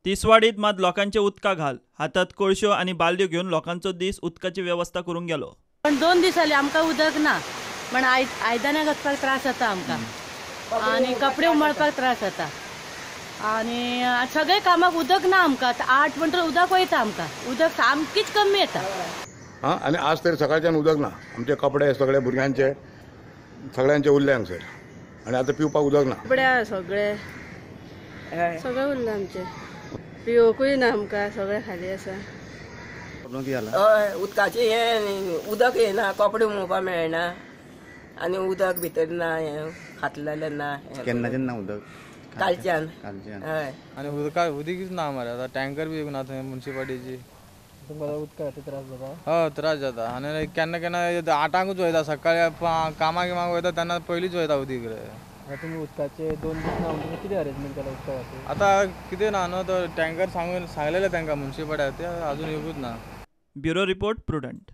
तिसवाडीत मात लोकांचे उदका घाल हातात कोळश्यो आणि बालद्यो घेऊन लोकांचो दीस उदकाची व्यवस्था करून गेलो। पण 2 दीस जाले आमकां उदक ना, पण आयदनां घासपाक त्रास जाता आमकां आणि कपडे उमळपाक त्रास जाता आणि सगळे कामाक उदक ना आमकां। 8 म्हणटर उदक वयता आमकां, उदक सामकीच कमी येता। आणि आज तरी सकाळच्यान उदक ना, आमचे कपडे सगळे भुरग्यांचे सगळ्यांचे उरले हांगसर आणि आता पिवपाक उदक ना। कपडे सगळे उरले आमचे, पिवकूय ना आमकां, सगळे खाली आसा। हय उदकाचे हे उदक येना, कपडे उमोवपाक मेळना आणि उदक भितर ना, हे खातलेले ना। केन्नाच्यान ना उदक? कालच्यान। हय आणि उदीकच ना मरे, आता टँकर बी ना थंय म्युनिसिपालिटीची। तुमकां उदकाचो त्रास जाता? हय त्रास जाता आणि केन्ना केन्ना 8 वयता, सकाळी कामाक वयता तेन्ना पयलींच वयता उदीक रे। तुम्ही उदकाचे 2 दीस ना म्हणजे किती अरेंजमेंट केला उदकाचे? आता कितें ना न्हू, तो टँकर सांगलेले तांकां म्युनिसिपालिटी, ते अजून येवूच ना। Bureau report prudent.